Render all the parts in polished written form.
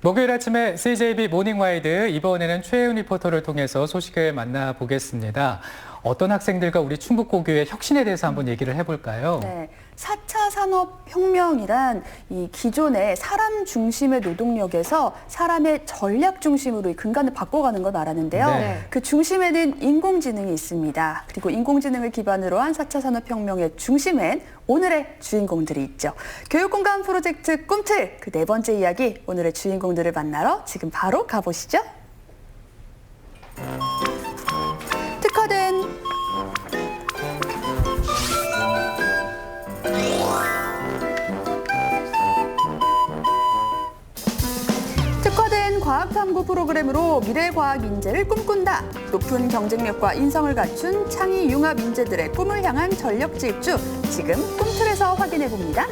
목요일 아침에 CJB 모닝와이드, 이번에는 최혜은 리포터를 통해서 소식을 만나보겠습니다. 어떤 학생들과 우리 충북고교의 혁신에 대해서 한번 얘기를 해볼까요? 네, 4차 산업혁명이란 이 기존의 사람 중심의 노동력에서 사람의 전략 중심으로 이 근간을 바꿔가는 걸 말하는데요. 네. 그 중심에는 인공지능이 있습니다. 그리고 인공지능을 기반으로 한 4차 산업혁명의 중심엔 오늘의 주인공들이 있죠. 교육공감 프로젝트 꿈틀, 그 네 번째 이야기, 오늘의 주인공들을 만나러 지금 바로 가보시죠. 특화된 과학탐구 프로그램으로 미래과학 인재를 꿈꾼다. 높은 경쟁력과 인성을 갖춘 창의 융합 인재들의 꿈을 향한 전력 질주. 지금 꿈틀에서 확인해 봅니다.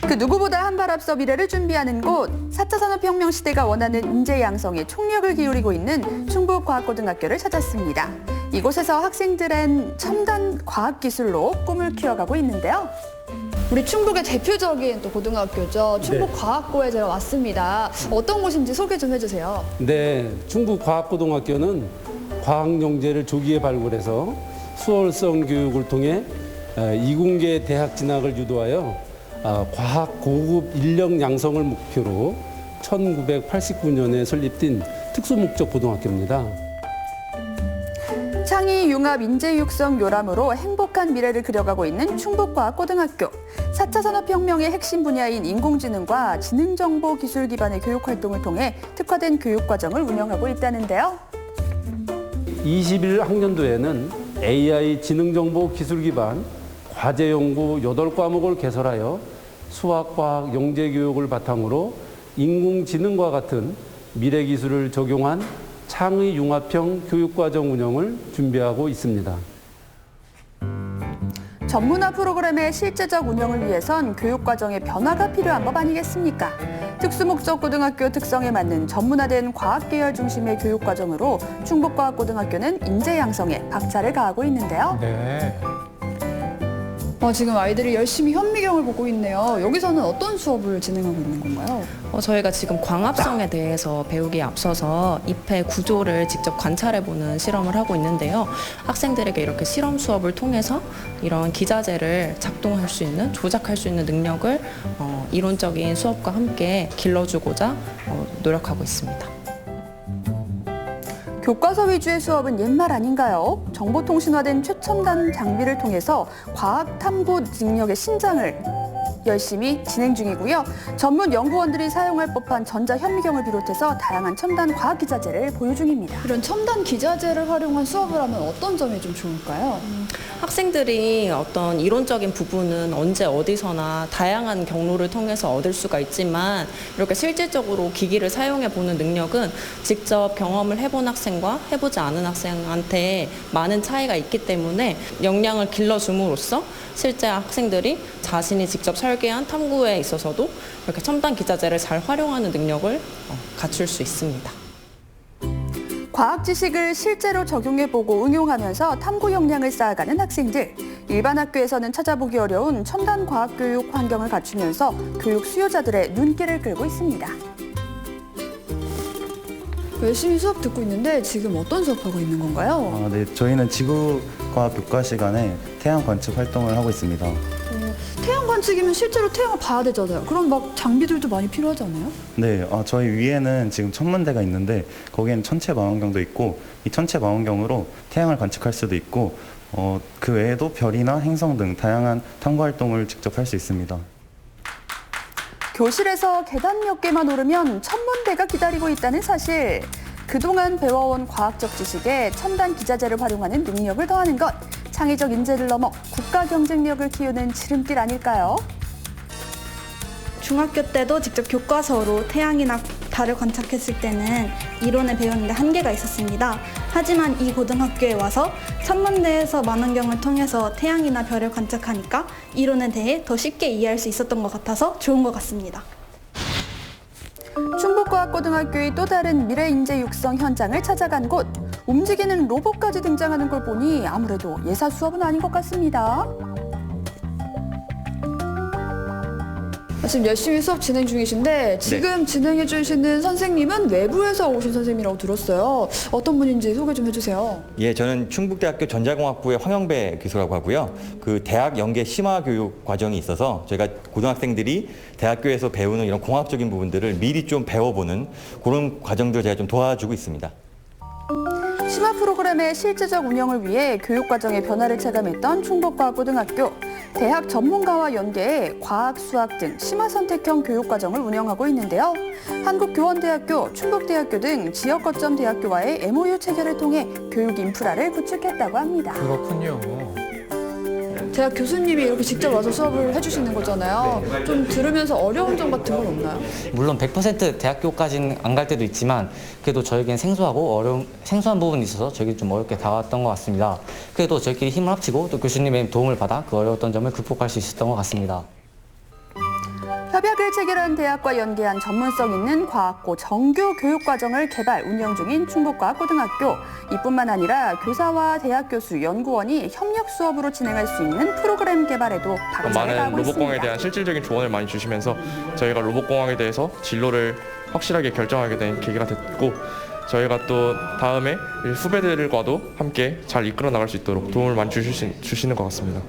그 누구보다 한 발 앞서 미래를 준비하는 곳, 4차 산업혁명 시대가 원하는 인재 양성에 총력을 기울이고 있는 충북과학고등학교를 찾았습니다. 이곳에서 학생들은 첨단 과학기술로 꿈을 키워가고 있는데요. 우리 충북의 대표적인 또 고등학교죠. 충북과학고에 제가 왔습니다. 어떤 곳인지 소개 좀 해주세요. 네, 충북과학고등학교는 과학영재를 조기에 발굴해서 수월성 교육을 통해 이공계 대학 진학을 유도하여 과학 고급 인력 양성을 목표로 1989년에 설립된 특수목적 고등학교입니다. 창의 융합 인재 육성 요람으로 행복한 미래를 그려가고 있는 충북과학고등학교. 4차 산업혁명의 핵심 분야인 인공지능과 지능정보 기술 기반의 교육 활동을 통해 특화된 교육과정을 운영하고 있다는데요. 21학년도에는 AI 지능정보 기술 기반 과제 연구 8과목을 개설하여 수학과학 영재 교육을 바탕으로 인공지능과 같은 미래 기술을 적용한 창의 융합형 교육과정 운영을 준비하고 있습니다. 전문화 프로그램의 실제적 운영을 위해선 교육과정의 변화가 필요한 법 아니겠습니까? 특수목적 고등학교 특성에 맞는 전문화된 과학계열 중심의 교육과정으로 충북과학고등학교는 인재 양성에 박차를 가하고 있는데요. 네. 지금 아이들이 열심히 현미경을 보고 있네요. 여기서는 어떤 수업을 진행하고 있는 건가요? 저희가 지금 광합성에 대해서 배우기에 앞서서 잎의 구조를 직접 관찰해보는 실험을 하고 있는데요. 학생들에게 이렇게 실험 수업을 통해서 이런 기자재를 작동할 수 있는, 조작할 수 있는 능력을 이론적인 수업과 함께 길러주고자 노력하고 있습니다. 교과서 위주의 수업은 옛말 아닌가요? 정보통신화된 최첨단 장비를 통해서 과학 탐구 능력의 신장을 열심히 진행 중이고요. 전문 연구원들이 사용할 법한 전자현미경을 비롯해서 다양한 첨단 과학 기자재를 보유 중입니다. 이런 첨단 기자재를 활용한 수업을 하면 어떤 점이 좀 좋을까요? 학생들이 어떤 이론적인 부분은 언제 어디서나 다양한 경로를 통해서 얻을 수가 있지만 이렇게 실질적으로 기기를 사용해 보는 능력은 직접 경험을 해본 학생과 해보지 않은 학생한테 많은 차이가 있기 때문에 역량을 길러줌으로써 실제 학생들이 자신이 직접 설계한 탐구에 있어서도 이렇게 첨단 기자재를 잘 활용하는 능력을 갖출 수 있습니다. 과학 지식을 실제로 적용해보고 응용하면서 탐구 역량을 쌓아가는 학생들. 일반 학교에서는 찾아보기 어려운 첨단 과학 교육 환경을 갖추면서 교육 수요자들의 눈길을 끌고 있습니다. 열심히 수업 듣고 있는데 지금 어떤 수업하고 있는 건가요? 네, 저희는 지구과학 교과 시간에 태양 관측 활동을 하고 있습니다. 태양 관측이면 실제로 태양을 봐야 되잖아요. 그럼 막 장비들도 많이 필요하지 않아요? 네, 저희 위에는 지금 천문대가 있는데 거기에는 천체 망원경도 있고 이 천체 망원경으로 태양을 관측할 수도 있고 그 외에도 별이나 행성 등 다양한 탐구 활동을 직접 할 수 있습니다. 교실에서 계단 몇 개만 오르면 천문대가 기다리고 있다는 사실. 그동안 배워온 과학적 지식에 첨단 기자재를 활용하는 능력을 더하는 것. 창의적 인재를 넘어 국가 경쟁력을 키우는 지름길 아닐까요? 중학교 때도 직접 교과서로 태양이나 달을 관측했을 때는 이론을 배우는데 한계가 있었습니다. 하지만 이 고등학교에 와서 천문대에서 망원경을 통해서 태양이나 별을 관측하니까 이론에 대해 더 쉽게 이해할 수 있었던 것 같아서 좋은 것 같습니다. 충북과학고등학교의 또 다른 미래 인재 육성 현장을 찾아간 곳. 움직이는 로봇까지 등장하는 걸 보니 아무래도 예사 수업은 아닌 것 같습니다. 지금 열심히 수업 진행 중이신데 지금 진행해 주시는 선생님은 외부에서 오신 선생님이라고 들었어요. 어떤 분인지 소개 좀 해주세요. 예, 저는 충북대학교 전자공학부의 황영배 교수라고 하고요. 그 대학 연계 심화 교육 과정이 있어서 저희가 고등학생들이 대학교에서 배우는 이런 공학적인 부분들을 미리 좀 배워보는 그런 과정들을 제가 좀 도와주고 있습니다. 심화 프로그램의 실제적 운영을 위해 교육과정의 변화를 체감했던 충북과학고등학교. 대학 전문가와 연계해 과학, 수학 등 심화 선택형 교육과정을 운영하고 있는데요. 한국교원대학교, 충북대학교 등 지역 거점 대학교와의 MOU 체결을 통해 교육 인프라를 구축했다고 합니다. 그렇군요. 대학 교수님이 이렇게 직접 와서 수업을 해주시는 거잖아요. 좀 들으면서 어려운 점 같은 건 없나요? 물론 100% 대학교까지는 안 갈 때도 있지만 그래도 저에겐 생소한 부분이 있어서 저에게 좀 어렵게 다가왔던 것 같습니다. 그래도 저희끼리 힘을 합치고 또 교수님의 도움을 받아 그 어려웠던 점을 극복할 수 있었던 것 같습니다. 협약을 체결한 대학과 연계한 전문성 있는 과학고 정규 교육과정을 개발, 운영 중인 충북과학고등학교. 이뿐만 아니라 교사와 대학 교수, 연구원이 협력 수업으로 진행할 수 있는 프로그램 개발에도 박차를 가하고 있습니다. 로봇공학에 대한 실질적인 조언을 많이 주시면서 저희가 로봇공학에 대해서 진로를 확실하게 결정하게 된 계기가 됐고 저희가 또 다음에 후배들과도 함께 잘 이끌어 나갈 수 있도록 도움을 많이 주시는 것 같습니다.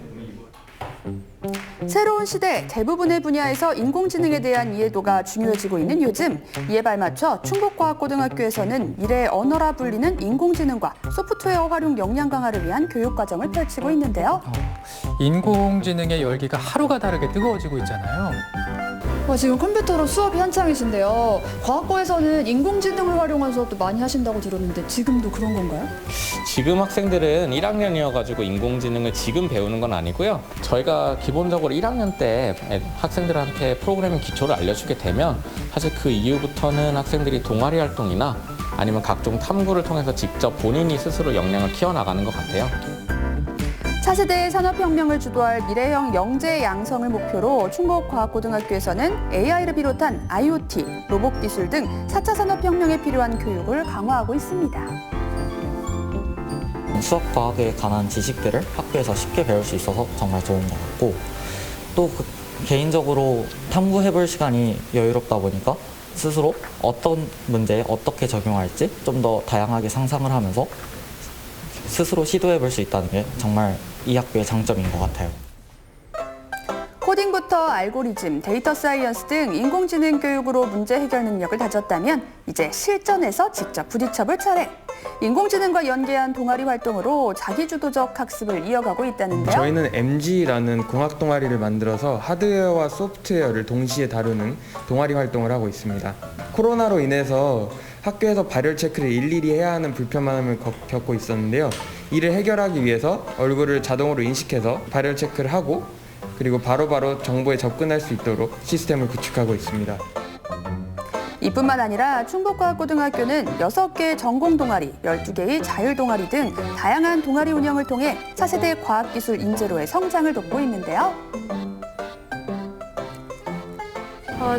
새로운 시대, 대부분의 분야에서 인공지능에 대한 이해도가 중요해지고 있는 요즘, 이에 발맞춰 충북과학고등학교에서는 미래의 언어라 불리는 인공지능과 소프트웨어 활용 역량 강화를 위한 교육과정을 펼치고 있는데요. 인공지능의 열기가 하루가 다르게 뜨거워지고 있잖아요. 지금 컴퓨터로 수업이 한창이신데요. 과학고에서는 인공지능을 활용한 수업도 많이 하신다고 들었는데 지금도 그런 건가요? 지금 학생들은 1학년이어가지고 인공지능을 지금 배우는 건 아니고요. 저희가 기본적으로 1학년 때 학생들한테 프로그래밍 기초를 알려주게 되면 사실 그 이후부터는 학생들이 동아리 활동이나 아니면 각종 탐구를 통해서 직접 본인이 스스로 역량을 키워나가는 것 같아요. 차세대의 산업혁명을 주도할 미래형 영재 양성을 목표로 충북과학고등학교에서는 AI를 비롯한 IoT, 로봇 기술 등 4차 산업혁명에 필요한 교육을 강화하고 있습니다. 수학, 과학에 관한 지식들을 학교에서 쉽게 배울 수 있어서 정말 좋은 것 같고 또 개인적으로 탐구해볼 시간이 여유롭다 보니까 스스로 어떤 문제에 어떻게 적용할지 좀 더 다양하게 상상을 하면서 스스로 시도해볼 수 있다는 게 정말 이 학교의 장점인 것 같아요. 코딩부터 알고리즘, 데이터 사이언스 등 인공지능 교육으로 문제 해결 능력을 다졌다면 이제 실전에서 직접 부딪혀볼 차례. 인공지능과 연계한 동아리 활동으로 자기주도적 학습을 이어가고 있다는데요. 저희는 MG라는 공학 동아리를 만들어서 하드웨어와 소프트웨어를 동시에 다루는 동아리 활동을 하고 있습니다. 코로나로 인해서 학교에서 발열 체크를 일일이 해야 하는 불편함을 겪고 있었는데요. 이를 해결하기 위해서 얼굴을 자동으로 인식해서 발열 체크를 하고 그리고 바로바로 정보에 접근할 수 있도록 시스템을 구축하고 있습니다. 이뿐만 아니라 충북과학고등학교는 6개의 전공 동아리, 12개의 자율 동아리 등 다양한 동아리 운영을 통해 차세대 과학기술 인재로의 성장을 돕고 있는데요.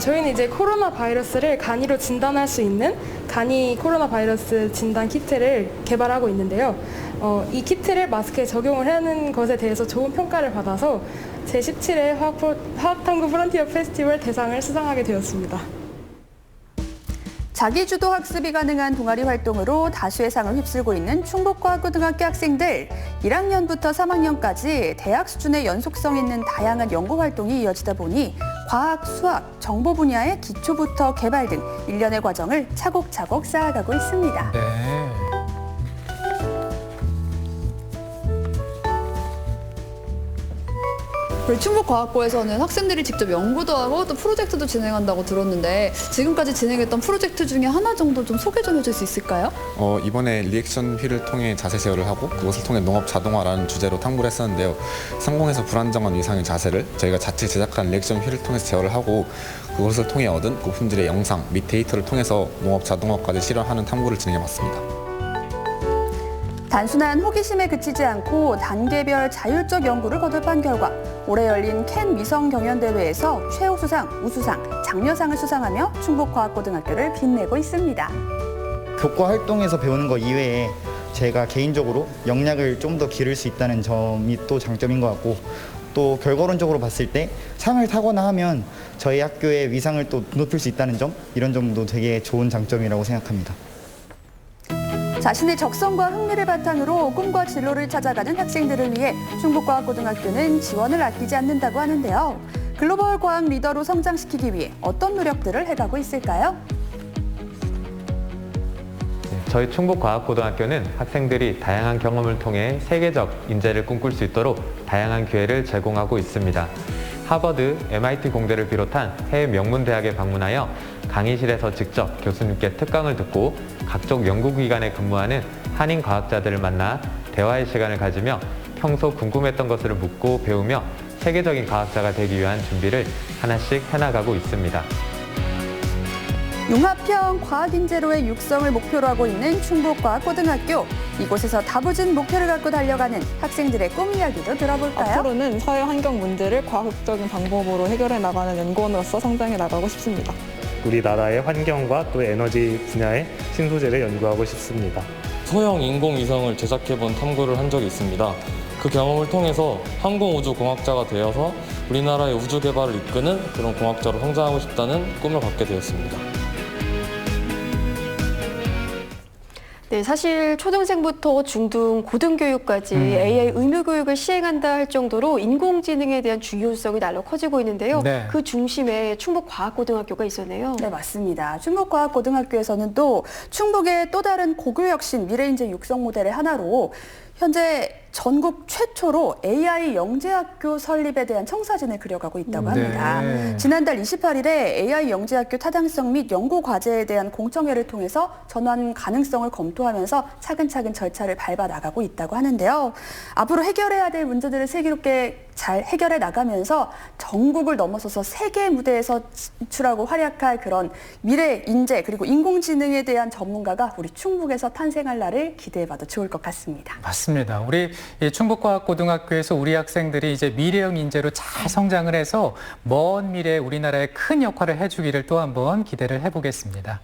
저희는 이제 코로나 바이러스를 간이로 진단할 수 있는 간이 코로나 바이러스 진단 키트를 개발하고 있는데요. 이 키트를 마스크에 적용을 하는 것에 대해서 좋은 평가를 받아서 제17회 화학탐구 프론티어 페스티벌 대상을 수상하게 되었습니다. 자기주도 학습이 가능한 동아리 활동으로 다수의 상을 휩쓸고 있는 충북과학고등학교 학생들. 1학년부터 3학년까지 대학 수준의 연속성 있는 다양한 연구 활동이 이어지다 보니 과학, 수학, 정보 분야의 기초부터 개발 등 일련의 과정을 차곡차곡 쌓아가고 있습니다. 네. 우리 충북과학고에서는 학생들이 직접 연구도 하고 또 프로젝트도 진행한다고 들었는데 지금까지 진행했던 프로젝트 중에 하나 정도 좀 소개 좀 해줄 수 있을까요? 이번에 리액션 휠을 통해 자세 제어를 하고 그것을 통해 농업 자동화라는 주제로 탐구를 했었는데요. 상공에서 불안정한 위상의 자세를 저희가 자체 제작한 리액션 휠을 통해서 제어를 하고 그것을 통해 얻은 부품들의 영상 및 데이터를 통해서 농업 자동화까지 실현하는 탐구를 진행해봤습니다. 단순한 호기심에 그치지 않고 단계별 자율적 연구를 거듭한 결과 올해 열린 캔 위성 경연대회에서 최우수상, 우수상, 장려상을 수상하며 충북과학고등학교를 빛내고 있습니다. 교과 활동에서 배우는 것 이외에 제가 개인적으로 역량을 좀 더 기를 수 있다는 점이 또 장점인 것 같고 또 결과론적으로 봤을 때 상을 타거나 하면 저희 학교의 위상을 또 높일 수 있다는 점, 이런 점도 되게 좋은 장점이라고 생각합니다. 자신의 적성과 흥미를 바탕으로 꿈과 진로를 찾아가는 학생들을 위해 충북과학고등학교는 지원을 아끼지 않는다고 하는데요. 글로벌 과학 리더로 성장시키기 위해 어떤 노력들을 해가고 있을까요? 저희 충북과학고등학교는 학생들이 다양한 경험을 통해 세계적 인재를 꿈꿀 수 있도록 다양한 기회를 제공하고 있습니다. 하버드, MIT 공대를 비롯한 해외 명문대학에 방문하여 강의실에서 직접 교수님께 특강을 듣고 각종 연구기관에 근무하는 한인 과학자들을 만나 대화의 시간을 가지며 평소 궁금했던 것을 묻고 배우며 세계적인 과학자가 되기 위한 준비를 하나씩 해나가고 있습니다. 융합형 과학인재로의 육성을 목표로 하고 있는 충북과학고등학교. 이곳에서 다부진 목표를 갖고 달려가는 학생들의 꿈 이야기도 들어볼까요? 앞으로는 사회 환경 문제를 과학적인 방법으로 해결해 나가는 연구원으로서 성장해 나가고 싶습니다. 우리나라의 환경과 또 에너지 분야의 신소재를 연구하고 싶습니다. 소형 인공위성을 제작해본 탐구를 한 적이 있습니다. 그 경험을 통해서 항공우주공학자가 되어서 우리나라의 우주 개발을 이끄는 그런 공학자로 성장하고 싶다는 꿈을 갖게 되었습니다. 네, 사실 초등생부터 중등, 고등교육까지 AI 의무교육을 시행한다 할 정도로 인공지능에 대한 중요성이 날로 커지고 있는데요. 네. 그 중심에 충북과학고등학교가 있었네요. 네, 맞습니다. 충북과학고등학교에서는 또 충북의 또 다른 고교혁신 미래인재 육성 모델의 하나로 현재 전국 최초로 AI 영재학교 설립에 대한 청사진을 그려가고 있다고 합니다. 네. 지난달 28일에 AI 영재학교 타당성 및 연구 과제에 대한 공청회를 통해서 전환 가능성을 검토하면서 차근차근 절차를 밟아 나가고 있다고 하는데요. 앞으로 해결해야 될 문제들을 슬기롭게 잘 해결해 나가면서 전국을 넘어서서 세계 무대에서 진출하고 활약할 그런 미래 인재 그리고 인공지능에 대한 전문가가 우리 충북에서 탄생할 날을 기대해봐도 좋을 것 같습니다. 맞습니다. 우리 충북과학고등학교에서 우리 학생들이 이제 미래형 인재로 잘 성장을 해서 먼 미래에 우리나라에 큰 역할을 해주기를 또 한번 기대를 해보겠습니다.